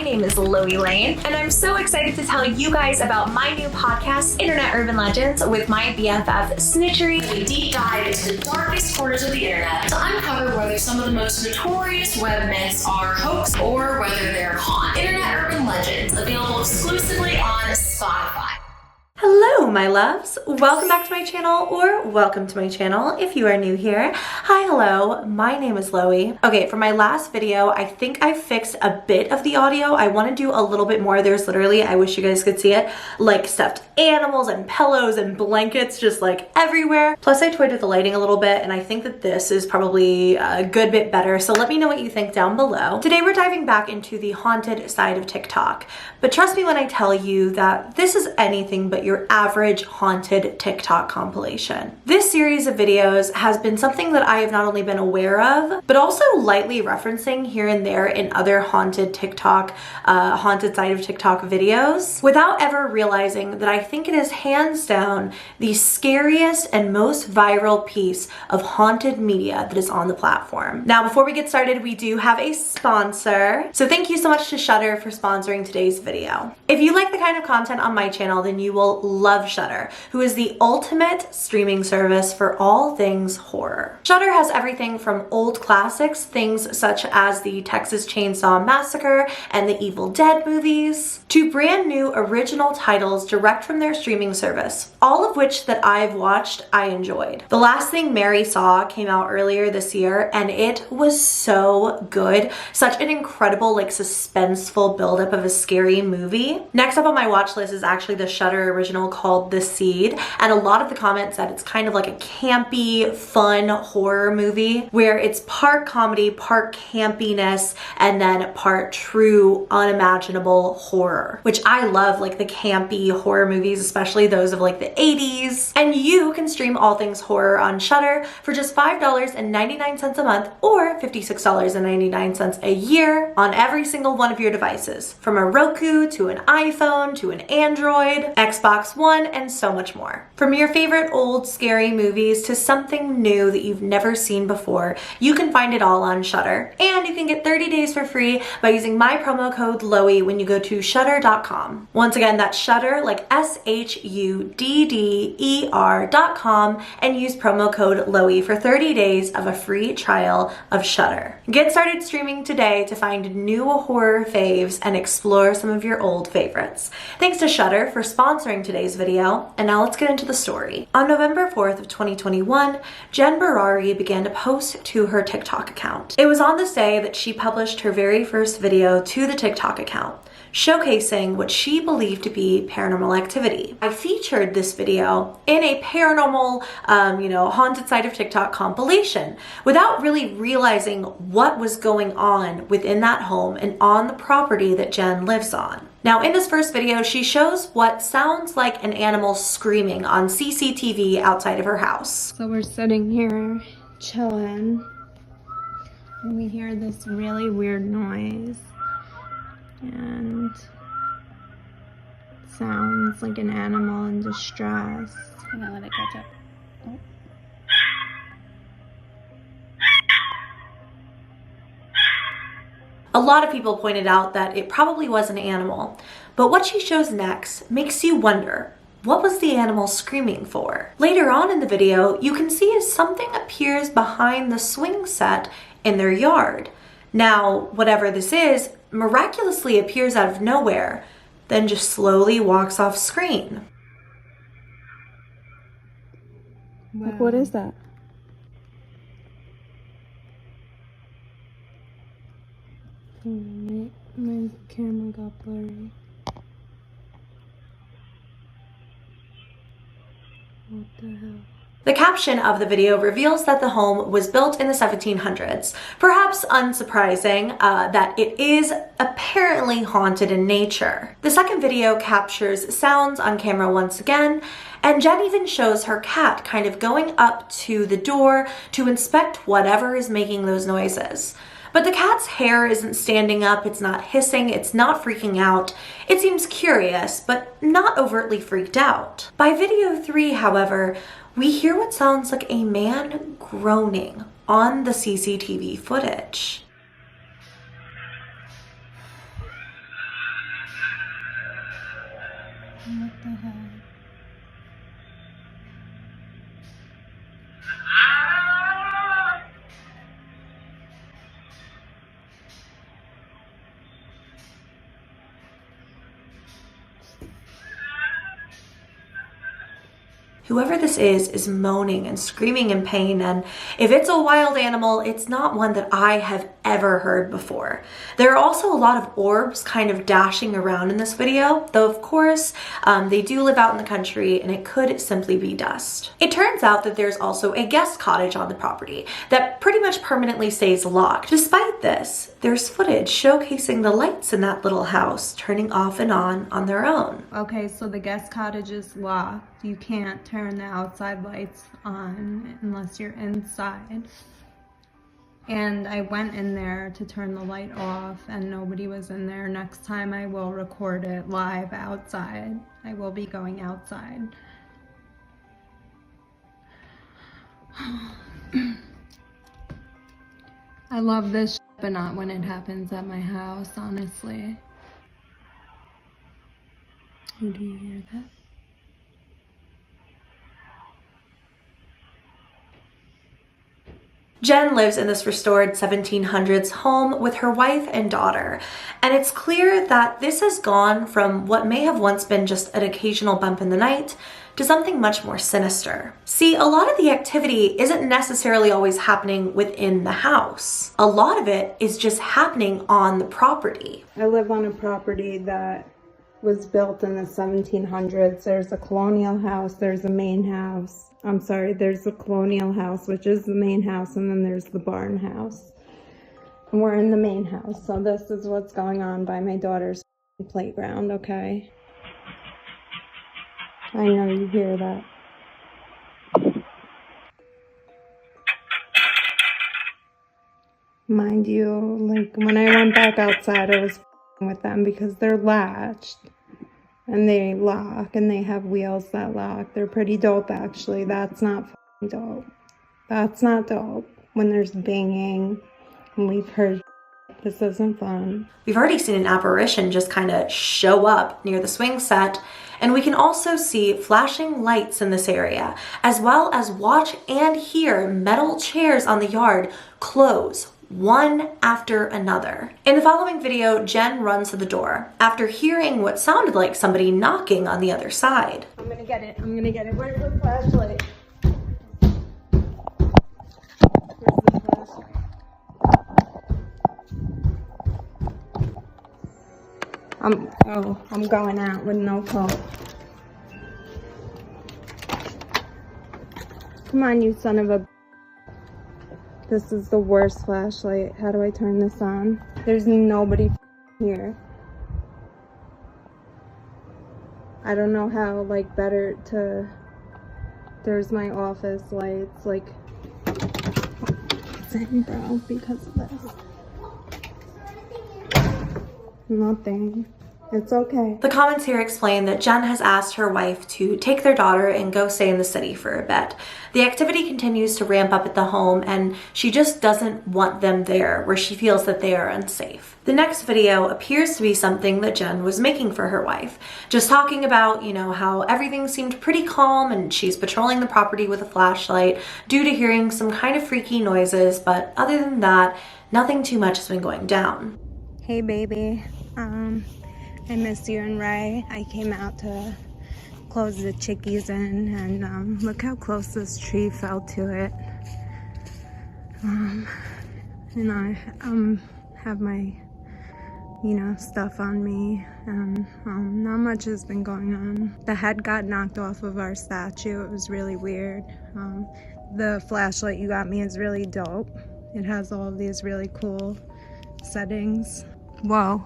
name is LoeyLane, and I'm so excited to tell you guys about my new podcast, Internet Urban Legends, with my BFF Snitchery. We deep dive into the darkest corners of the internet to uncover whether some of the most notorious web myths are hoax or whether they're haunt. Internet Urban Legends, available exclusively on Spotify. Hello, my loves. Welcome back to my channel, or welcome to my channel if you are new here. Hi, hello. My name is Loey. Okay, for my last video, I think I fixed a bit of the audio. I want to do a little bit more. There's literally, I wish you guys could see it, like stuffed animals and pillows and blankets just like everywhere. Plus, I toyed with the lighting a little bit, and I think that this is probably a good bit better. So let me know what you think down below. Today, we're diving back into the haunted side of TikTok. But trust me when I tell you that this is anything but your average haunted TikTok compilation. This series of videos has been something that I have not only been aware of, but also lightly referencing here and there in other haunted TikTok, haunted side of TikTok videos, without ever realizing that I think it is hands down the scariest and most viral piece of haunted media that is on the platform. Now, before we get started, we do have a sponsor. So thank you so much to Shudder for sponsoring today's video. If you like the kind of content on my channel, then you will love Shudder, who is the ultimate streaming service for all things horror. Shudder has everything from old classics, things such as the Texas Chainsaw Massacre and the Evil Dead movies, to brand new original titles direct from their streaming service, all of which that I've watched, I enjoyed. The Last Thing Mary Saw came out earlier this year, and it was so good. Such an incredible, like, suspenseful buildup of a scary movie. Next up on my watch list is actually the Shudder original called The Seed, and a lot of the comments said it's kind of like a campy, fun horror movie where it's part comedy, part campiness, and then part true, unimaginable horror, which I love, like the campy horror movies, especially those of like the 80s. And you can stream all things horror on Shudder for just $5.99 a month or $56.99 a year on every single one of your devices, from a Roku to an iPhone to an Android, Xbox One, and so much more. From your favorite old scary movies to something new that you've never seen before, you can find it all on Shudder. And you can get 30 days for free by using my promo code Loey when you go to shudder.com. Once again, that's Shudder, like SHUDDER.com, and use promo code Loey for 30 days of a free trial of Shudder. Get started streaming today to find new horror faves and explore some of your old favorites. Thanks to Shudder for sponsoring today's video, and now let's get into the story. On November 4th of 2021, JBerari began to post to her TikTok account. It was on this day that she published her very first video to the TikTok account, showcasing what she believed to be paranormal activity. I featured this video in a paranormal, haunted side of TikTok compilation without really realizing what was going on within that home and on the property that Jen lives on. Now, in this first video, she shows what sounds like an animal screaming on CCTV outside of her house. So we're sitting here chilling, and we hear this really weird noise, and it sounds like an animal in distress. I'm gonna let it catch up. Oh. A lot of people pointed out that it probably was an animal, but what she shows next makes you wonder, what was the animal screaming for? Later on in the video, you can see as something appears behind the swing set in their yard. Now, whatever this is, miraculously appears out of nowhere, then just slowly walks off screen. Wow. Like, what is that? My camera got blurry. What the hell? The caption of the video reveals that the home was built in the 1700s. Perhaps unsurprising that it is apparently haunted in nature. The second video captures sounds on camera once again, and Jen even shows her cat kind of going up to the door to inspect whatever is making those noises. But the cat's hair isn't standing up, it's not hissing, it's not freaking out. It seems curious, but not overtly freaked out. By video 3, however, we hear what sounds like a man groaning on the CCTV footage. What the heck? Whoever this is moaning and screaming in pain, and if it's a wild animal, it's not one that I have ever heard before. There are also a lot of orbs kind of dashing around in this video, though of course they do live out in the country and it could simply be dust. It turns out that there's also a guest cottage on the property that pretty much permanently stays locked. Despite this, there's footage showcasing the lights in that little house turning off and on their own. Okay, so the guest cottage is locked. You can't turn the outside lights on unless you're inside. And I went in there to turn the light off and nobody was in there. Next time I will record it live outside. I will be going outside. I love this, but not when it happens at my house, honestly. Do you hear that? Jen lives in this restored 1700s home with her wife and daughter, and it's clear that this has gone from what may have once been just an occasional bump in the night to something much more sinister. See, a lot of the activity isn't necessarily always happening within the house. A lot of it is just happening on the property. I live on a property that was built in the 1700s. There's a colonial house, there's a main house. I'm sorry, there's the colonial house, which is the main house, and then there's the barn house. And we're in the main house, so this is what's going on by my daughter's playground, okay? I know you hear that. Mind you, like when I went back outside, I was with them because they're latched. And they lock, and they have wheels that lock. They're pretty dope, actually. That's not dope. That's not dope. When there's banging, and we've heard this isn't fun. We've already seen an apparition just kind of show up near the swing set, and we can also see flashing lights in this area, as well as watch and hear metal chairs on the yard close one after another. In the following video, Jen runs to the door after hearing what sounded like somebody knocking on the other side. I'm gonna get it. I'm gonna get it. Where's the flashlight? Where's the flashlight? I'm going out with no phone. Come on, you son of a... This is the worst flashlight. How do I turn this on? There's nobody here. I don't know how, like, better to... There's my office lights, like... What's in, bro, because of this? Nothing. It's okay. The comments here explain that Jen has asked her wife to take their daughter and go stay in the city for a bit. The activity continues to ramp up at the home, and she just doesn't want them there where she feels that they are unsafe. The next video appears to be something that Jen was making for her wife, just talking about, you know, how everything seemed pretty calm and she's patrolling the property with a flashlight due to hearing some kind of freaky noises, but other than that, nothing too much has been going down. Hey, baby. I miss you and Ray. I came out to close the chickies in, and look how close this tree fell to it. And I have my, you know, stuff on me, and not much has been going on. The head got knocked off of our statue. It was really weird. The flashlight you got me is really dope. It has all of these really cool settings. Whoa.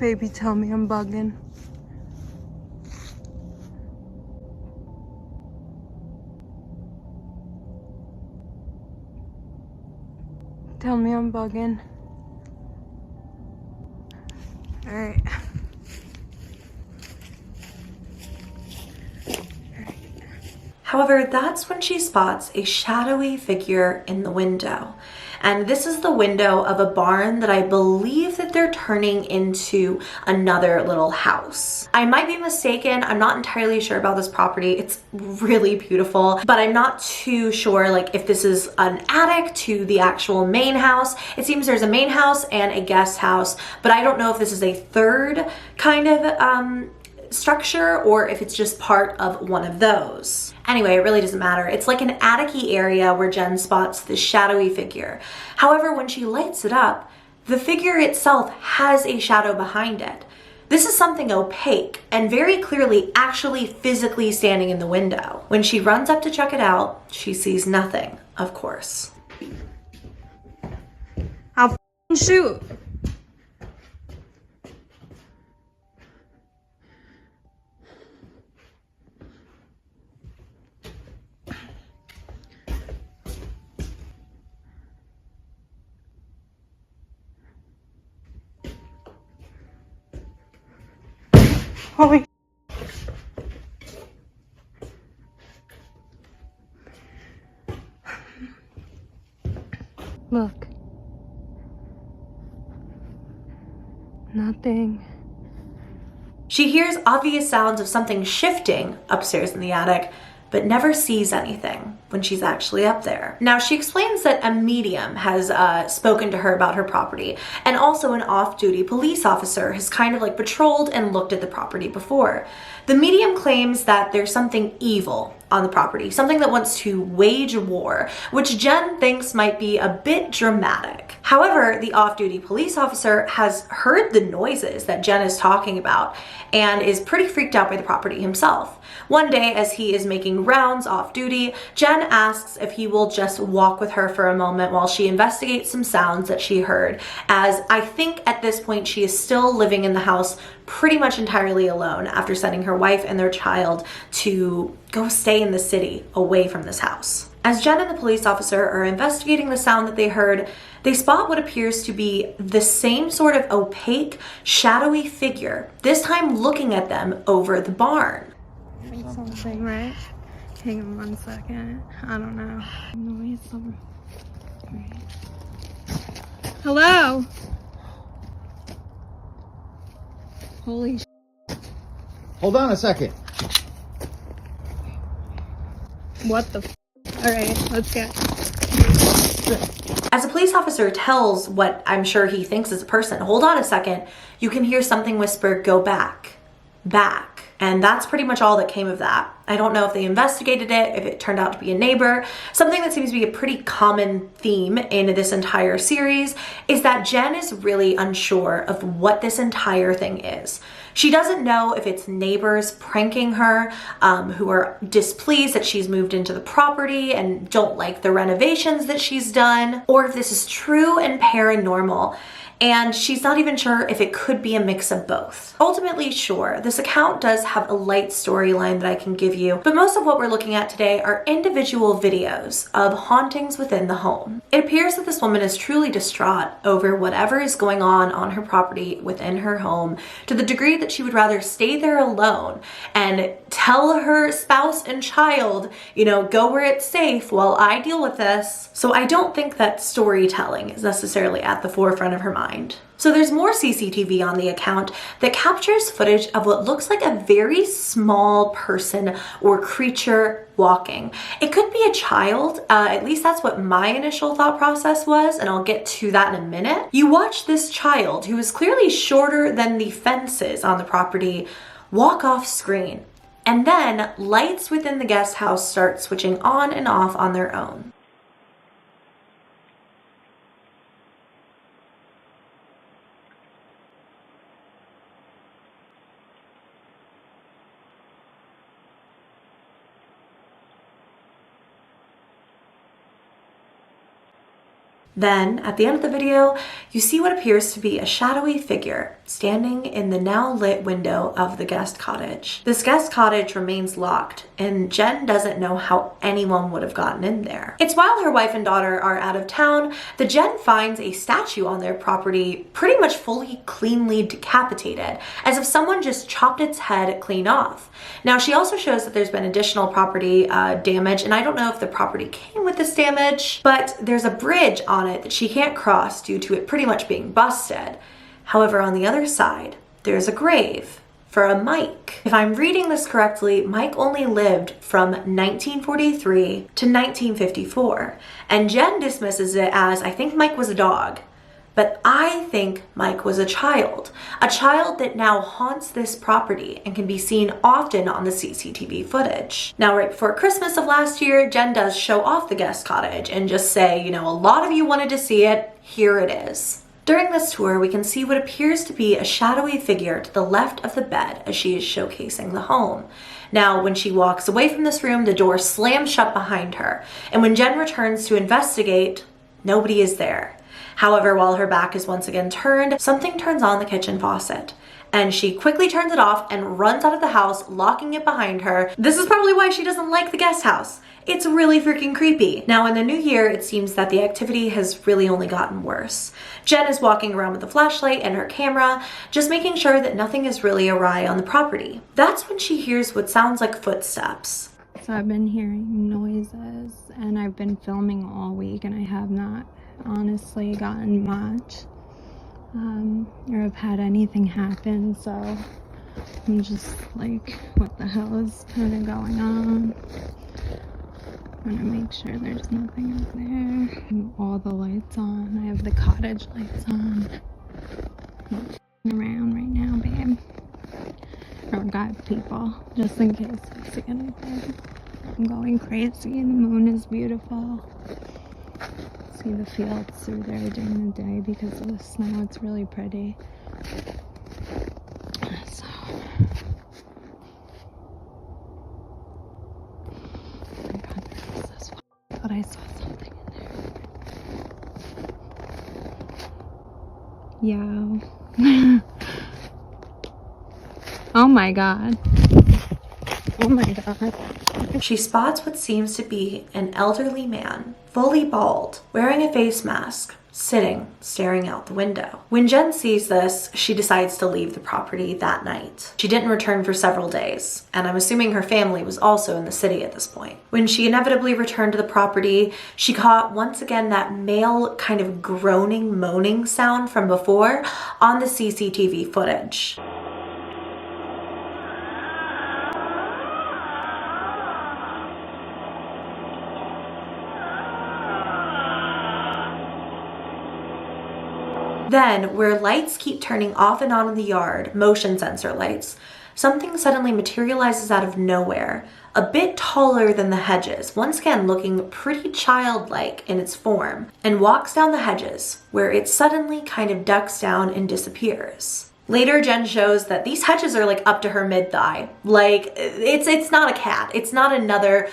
Baby, tell me I'm bugging. Tell me I'm bugging. Alright. However, that's when she spots a shadowy figure in the window. And this is the window of a barn that I believe that they're turning into another little house. I might be mistaken. I'm not entirely sure about this property. It's really beautiful, but I'm not too sure like if this is an attic to the actual main house. It seems there's a main house and a guest house, but I don't know if this is a third kind of structure or if it's just part of one of those. Anyway, it really doesn't matter. It's like an attic-y area where Jen spots this shadowy figure. However, when she lights it up, the figure itself has a shadow behind it. This is something opaque and very clearly actually physically standing in the window. When she runs up to check it out, she sees nothing, of course. I'll f***ing shoot. Holy look. Nothing. She hears obvious sounds of something shifting upstairs in the attic, but never sees anything when she's actually up there. Now, she explains that a medium has spoken to her about her property, and also an off-duty police officer has kind of like patrolled and looked at the property before. The medium claims that there's something evil on the property, something that wants to wage war, which Jen thinks might be a bit dramatic. However, the off-duty police officer has heard the noises that Jen is talking about and is pretty freaked out by the property himself. One day, as he is making rounds off-duty, Jen asks if he will just walk with her for a moment while she investigates some sounds that she heard, as I think at this point she is still living in the house pretty much entirely alone after sending her wife and their child to go stay in the city away from this house. As Jen and the police officer are investigating the sound that they heard, they spot what appears to be the same sort of opaque, shadowy figure, this time looking at them over the barn. Something, right? Hang on 1 second. I don't know. Noise over. Hello? Holy sh**. Hold on a second. What the f***? Alright, let's get. As a police officer tells what I'm sure he thinks is a person, hold on a second, you can hear something whisper, "Go back, back." And that's pretty much all that came of that. I don't know if they investigated it, if it turned out to be a neighbor. Something that seems to be a pretty common theme in this entire series is that Jen is really unsure of what this entire thing is. She doesn't know if it's neighbors pranking her, who are displeased that she's moved into the property and don't like the renovations that she's done, or if this is true and paranormal. And she's not even sure if it could be a mix of both. Ultimately, sure, this account does have a light storyline that I can give you, but most of what we're looking at today are individual videos of hauntings within the home. It appears that this woman is truly distraught over whatever is going on her property within her home, to the degree that she would rather stay there alone and tell her spouse and child, you know, go where it's safe while I deal with this. So I don't think that storytelling is necessarily at the forefront of her mind. So there's more CCTV on the account that captures footage of what looks like a very small person or creature walking. It could be a child, at least that's what my initial thought process was, and I'll get to that in a minute. You watch this child, who is clearly shorter than the fences on the property, walk off screen. And then lights within the guest house start switching on and off on their own. Then, at the end of the video, you see what appears to be a shadowy figure standing in the now lit window of the guest cottage. This guest cottage remains locked, and Jen doesn't know how anyone would have gotten in there. It's while her wife and daughter are out of town that Jen finds a statue on their property pretty much fully cleanly decapitated, as if someone just chopped its head clean off. Now, she also shows that there's been additional property damage, and I don't know if the property came with this damage, but there's a bridge on it that she can't cross due to it pretty much being busted. However, on the other side, there's a grave for a Mike. If I'm reading this correctly, Mike only lived from 1943 to 1954, and Jen dismisses it as, I think Mike was a dog, but I think Mike was a child that now haunts this property and can be seen often on the CCTV footage. Now, right before Christmas of last year, Jen does show off the guest cottage and just say, you know, a lot of you wanted to see it, here it is. During this tour, we can see what appears to be a shadowy figure to the left of the bed as she is showcasing the home. Now, when she walks away from this room, the door slams shut behind her, and when Jen returns to investigate, nobody is there. However, while her back is once again turned, something turns on the kitchen faucet, and she quickly turns it off and runs out of the house, locking it behind her. This is probably why she doesn't like the guest house. It's really freaking creepy. Now, in the new year, it seems that the activity has really only gotten worse. Jen is walking around with a flashlight and her camera, just making sure that nothing is really awry on the property. That's when she hears what sounds like footsteps. So I've been hearing noises, and I've been filming all week, and I have not honestly gotten much or have had anything happen, so I'm just like, what the hell is kind of going on? I'm gonna make sure there's nothing up there. All the lights on. I have the cottage lights on. I'm not around right now, babe, or guide people, just in case I see anything. I'm going crazy. The moon is beautiful. See the fields through there during the day because of the snow. It's really pretty. So, oh my god, there was this one. I thought I saw something in there. Yo. Oh my god. Oh my god. She spots what seems to be an elderly man, fully bald, wearing a face mask, sitting, staring out the window. When Jen sees this, she decides to leave the property that night. She didn't return for several days, and I'm assuming her family was also in the city at this point. When she inevitably returned to the property, she caught once again that male kind of groaning, moaning sound from before on the CCTV footage. Then, where lights keep turning off and on in the yard, motion sensor lights, something suddenly materializes out of nowhere, a bit taller than the hedges, once again looking pretty childlike in its form, and walks down the hedges, where it suddenly kind of ducks down and disappears. Later, Jen shows that these hedges are like up to her mid-thigh. Like, it's not a cat. It's not another,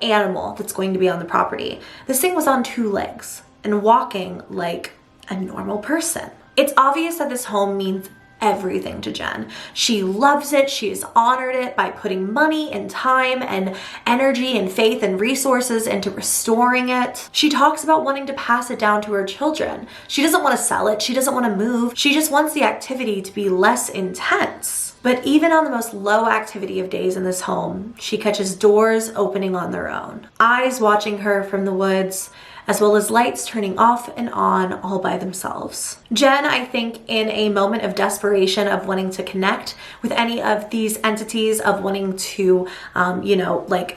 animal that's going to be on the property. This thing was on two legs and walking like a normal person. It's obvious that this home means everything to Jen. She loves it. She has honored it by putting money and time and energy and faith and resources into restoring it. She talks about wanting to pass it down to her children. She doesn't want to sell it. She doesn't want to move. She just wants the activity to be less intense. But even on the most low activity of days in this home, she catches doors opening on their own, eyes watching her from the woods, as well as lights turning off and on all by themselves. Jen, I think, in a moment of desperation of wanting to connect with any of these entities, of wanting to,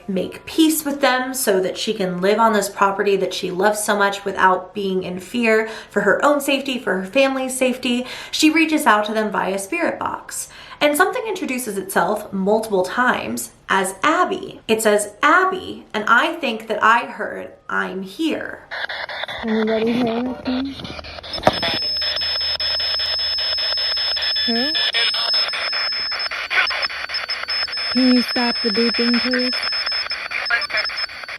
make peace with them so that she can live on this property that she loves so much without being in fear for her own safety, for her family's safety, she reaches out to them via spirit box. And something introduces itself multiple times as Abby. It says Abby, and I think that I heard I'm here. Anybody here with me? Who? Can you stop the beeping, please?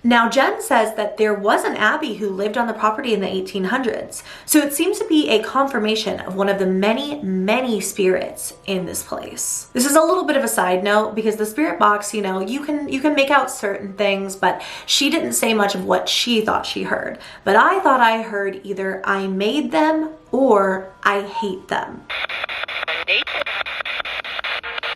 Now, Jen says that there was an Abby who lived on the property in the 1800s, so it seems to be a confirmation of one of the many, many spirits in this place. This is a little bit of a side note because the spirit box, you know, you can make out certain things, but she didn't say much of what she thought she heard. But I thought I heard either I made them or I hate them.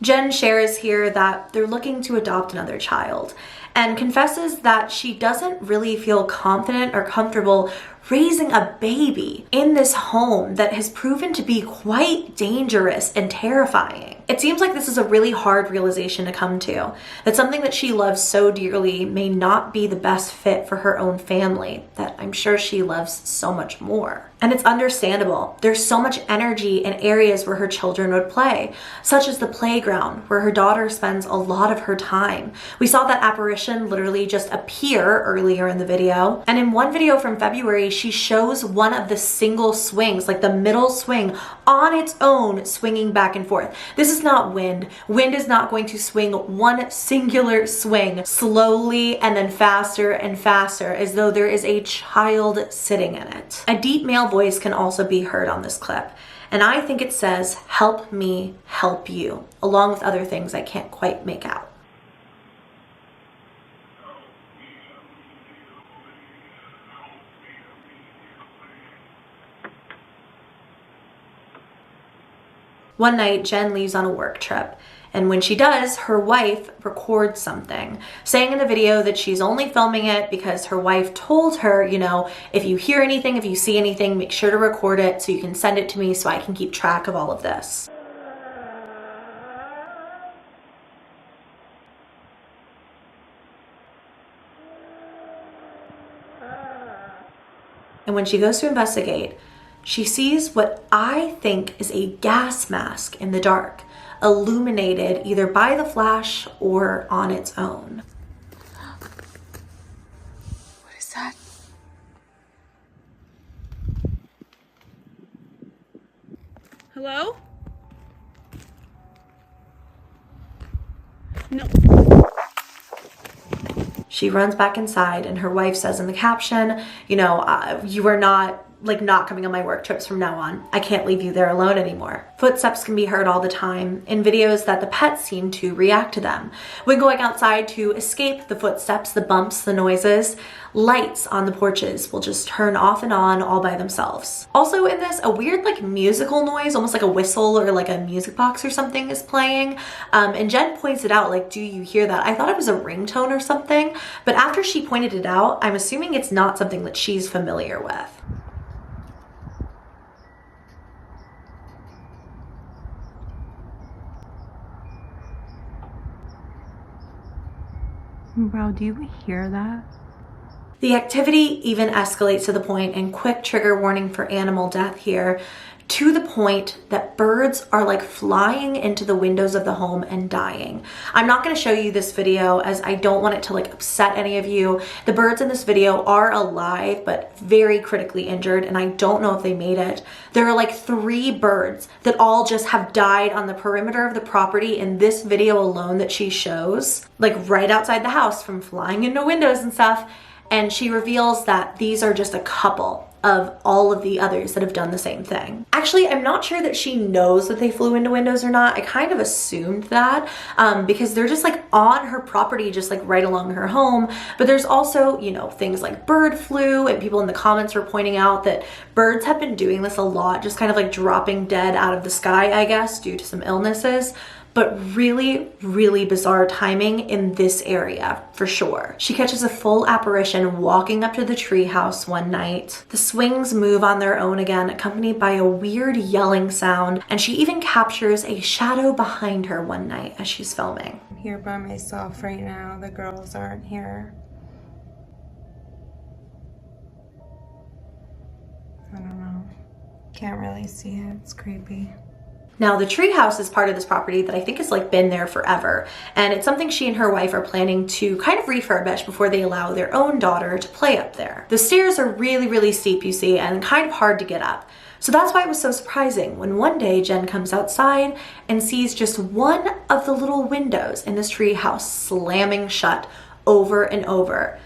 Jen shares here that they're looking to adopt another child and confesses that she doesn't really feel confident or comfortable raising a baby in this home that has proven to be quite dangerous and terrifying. It seems like this is a really hard realization to come to, that something that she loves so dearly may not be the best fit for her own family that I'm sure she loves so much more. And it's understandable. There's so much energy in areas where her children would play, such as the playground, where her daughter spends a lot of her time. We saw that apparition literally just appear earlier in the video. And in one video from February, she shows one of the single swings, like the middle swing, on its own, swinging back and forth. This is not wind. Wind is not going to swing one singular swing slowly and then faster and faster, as though there is a child sitting in it. A deep male voice can also be heard on this clip, and I think it says, "Help me help you," along with other things I can't quite make out. One night, Jen leaves on a work trip, and when she does, her wife records something, saying in the video that she's only filming it because her wife told her, you know, if you hear anything, if you see anything, make sure to record it so you can send it to me so I can keep track of all of this. And when she goes to investigate, she sees what I think is a gas mask in the dark, illuminated either by the flash or on its own. What is that? Hello? No. She runs back inside, and her wife says in the caption, you know, you are not coming on my work trips from now on. I can't leave you there alone anymore. Footsteps can be heard all the time in videos that the pets seem to react to them. When going outside to escape the footsteps, the bumps, the noises, lights on the porches will just turn off and on all by themselves. Also in this, a weird musical noise, almost like a whistle or like a music box or something is playing. And Jen points it out, do you hear that? I thought it was a ringtone or something, but after she pointed it out, I'm assuming it's not something that she's familiar with. Bro, do you hear that? The activity even escalates to the point, and quick trigger warning for animal death here, to the point that birds are flying into the windows of the home and dying. I'm not going to show you this video as I don't want it to upset any of you. The birds in this video are alive but very critically injured, and I don't know if they made it. There are 3 birds that all just have died on the perimeter of the property in this video alone that she shows, right outside the house from flying into windows and stuff. And she reveals that these are just a couple of all of the others that have done the same thing. Actually, I'm not sure that she knows that they flew into windows or not. I kind of assumed that because they're just on her property, just right along her home. But there's also, things like bird flu, and people in the comments were pointing out that birds have been doing this a lot, just kind of dropping dead out of the sky, I guess, due to some illnesses. But really, really bizarre timing in this area, for sure. She catches a full apparition walking up to the treehouse one night. The swings move on their own again, accompanied by a weird yelling sound, and she even captures a shadow behind her one night as she's filming. I'm here by myself right now. The girls aren't here. I don't know. Can't really see it. It's creepy. Now, the treehouse is part of this property that I think has been there forever, and it's something she and her wife are planning to kind of refurbish before they allow their own daughter to play up there. The stairs are really, really steep, you see, and kind of hard to get up. So that's why it was so surprising when one day Jen comes outside and sees just one of the little windows in this treehouse slamming shut over and over.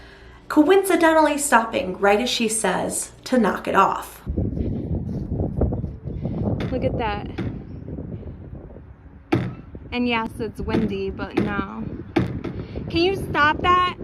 coincidentally stopping right as she says to knock it off. Look at that. And yes, it's windy, but no. Can you stop that?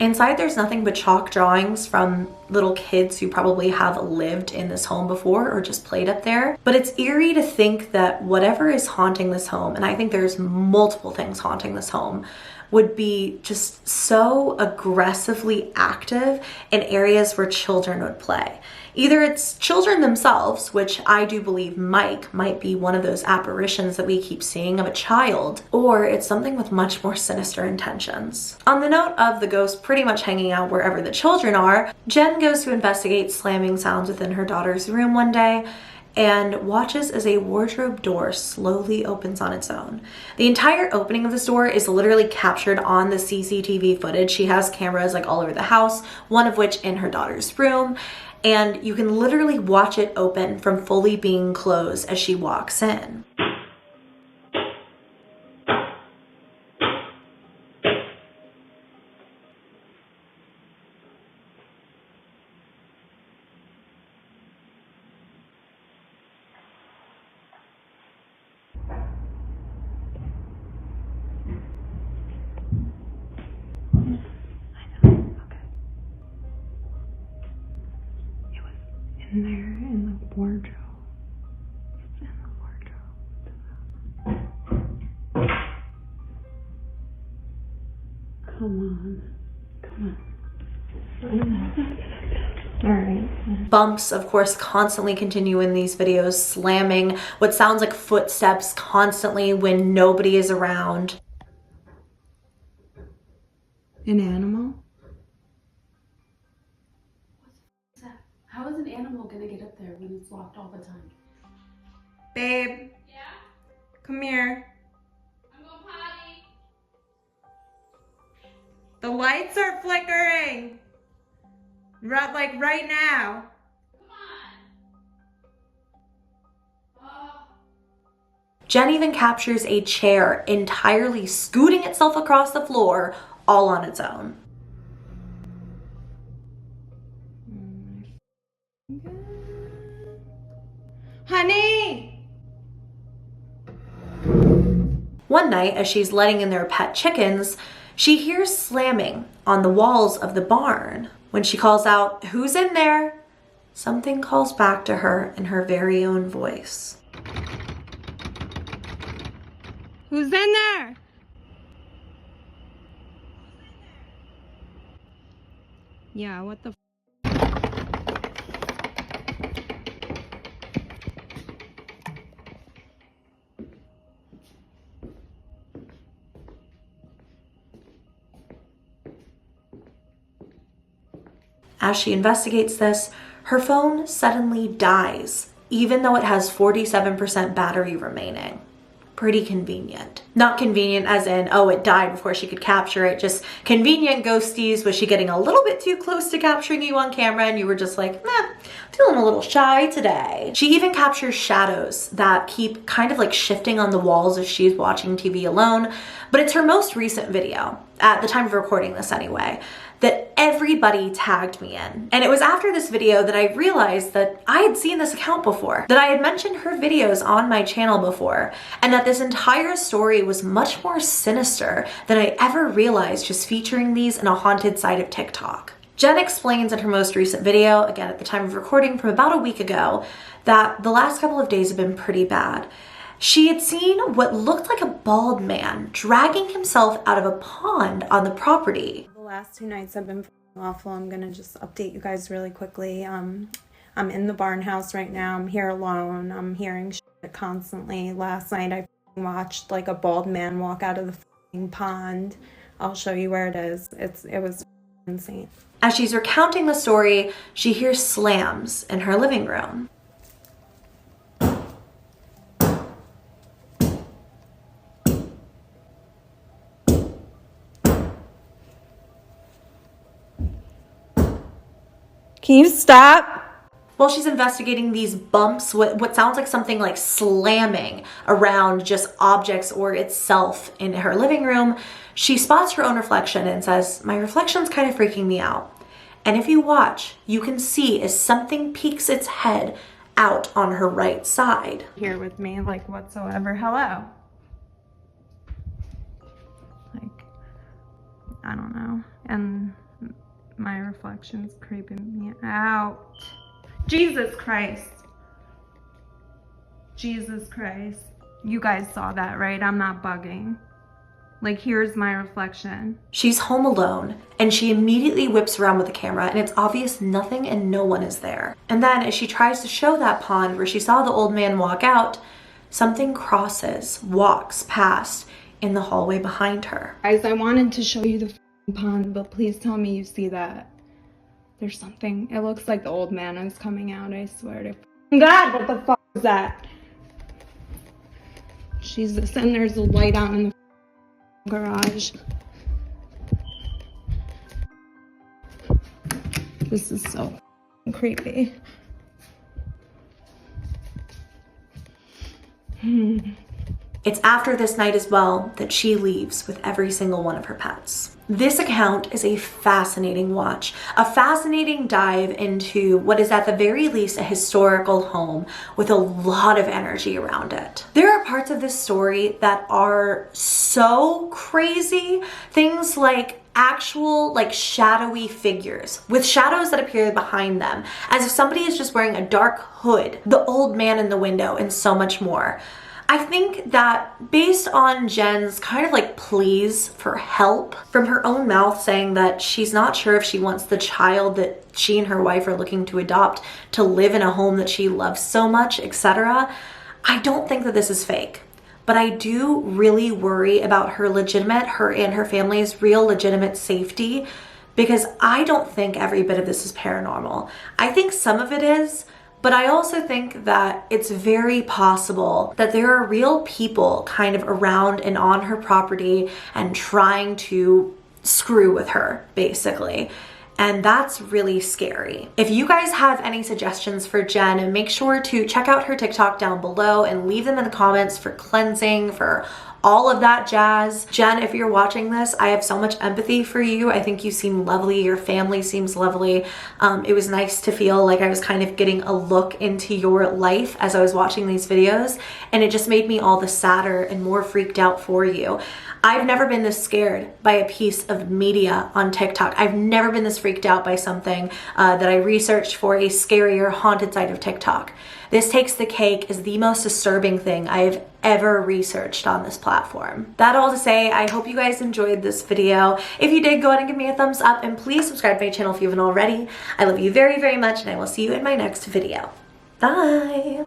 Inside, there's nothing but chalk drawings from little kids who probably have lived in this home before or just played up there. But it's eerie to think that whatever is haunting this home, and I think there's multiple things haunting this home, would be just so aggressively active in areas where children would play. Either it's children themselves, which I do believe Mike might be one of those apparitions that we keep seeing of a child, or it's something with much more sinister intentions. On the note of the ghost pretty much hanging out wherever the children are, Jen goes to investigate slamming sounds within her daughter's room one day and watches as a wardrobe door slowly opens on its own. The entire opening of this door is literally captured on the CCTV footage. She has cameras like all over the house, one of which in her daughter's room, and you can literally watch it open from fully being closed as she walks in. In there, in the wardrobe. It's in the wardrobe. Come on. Alright. Bumps, of course, constantly continue in these videos, slamming what sounds like footsteps constantly when nobody is around. An animal? How is an animal gonna get up there when it's locked all the time? Babe. Yeah? Come here. I'm going potty. The lights are flickering. Like right now. Come on. Oh. Jen even captures a chair entirely scooting itself across the floor all on its own. Honey! One night, as she's letting in their pet chickens, she hears slamming on the walls of the barn. When she calls out, "Who's in there?" something calls back to her in her very own voice. Who's in there? Yeah, what the As she investigates this, her phone suddenly dies, even though it has 47% battery remaining. Pretty convenient. Not convenient as in, oh, it died before she could capture it, just convenient ghosties. Was she getting a little bit too close to capturing you on camera and you were just like, feeling a little shy today. She even captures shadows that keep kind of like shifting on the walls as she's watching TV alone, but it's her most recent video, at the time of recording this anyway, that everybody tagged me in. And it was after this video that I realized that I had seen this account before, that I had mentioned her videos on my channel before, and that this entire story was much more sinister than I ever realized just featuring these in a haunted side of TikTok. Jen explains in her most recent video, again at the time of recording from about a week ago, that the last couple of days have been pretty bad. She had seen what looked like a bald man dragging himself out of a pond on the property. The last 2 nights have been awful. I'm gonna just update you guys really quickly. I'm in the barn house right now. I'm here alone. I'm hearing shit constantly. Last night I watched like a bald man walk out of the pond. I'll show you where it is. It was insane. As she's recounting the story, she hears slams in her living room. Can you stop? While she's investigating these bumps, what sounds like something like slamming around just objects or itself in her living room, she spots her own reflection and says, "My reflection's kind of freaking me out." And if you watch, you can see as something peeks its head out on her right side. Here with me, like whatsoever. Hello. Like, I don't know. And my reflection's creeping me out. Jesus Christ. Jesus Christ. You guys saw that, right? I'm not bugging. Like, here's my reflection. She's home alone, and she immediately whips around with the camera, and it's obvious nothing and no one is there. And then as she tries to show that pond where she saw the old man walk out, something walks past in the hallway behind her. Guys, I wanted to show you the pond, but please tell me you see that. There's something. It looks like the old man is coming out, I swear to God, what the fuck is that? Jesus, and there's a light out in the garage. This is so creepy. It's after this night as well that she leaves with every single one of her pets. This account is a fascinating watch, a fascinating dive into what is at the very least a historical home with a lot of energy around it. There are parts of this story that are so crazy, things like actual shadowy figures with shadows that appear behind them as if somebody is just wearing a dark hood, the old man in the window, and so much more. I think that based on Jen's kind of pleas for help from her own mouth, saying that she's not sure if she wants the child that she and her wife are looking to adopt to live in a home that she loves so much, etc., I don't think that this is fake. But I do really worry about her and her family's real legitimate safety, because I don't think every bit of this is paranormal. I think some of it is, but I also think that it's very possible that there are real people kind of around and on her property and trying to screw with her, basically. And that's really scary. If you guys have any suggestions for Jen, make sure to check out her TikTok down below and leave them in the comments for cleansing, for all of that jazz. Jen, if you're watching this, I have so much empathy for you. I think you seem lovely. Your family seems lovely. It was nice to feel like I was kind of getting a look into your life as I was watching these videos, and it just made me all the sadder and more freaked out for you. I've never been this scared by a piece of media on TikTok. I've never been this freaked out by something that I researched for a scarier haunted site of TikTok. This takes the cake as the most disturbing thing I have ever researched on this platform. That all to say, I hope you guys enjoyed this video. If you did, go ahead and give me a thumbs up, and please subscribe to my channel if you haven't already. I love you very, very much, and I will see you in my next video. Bye!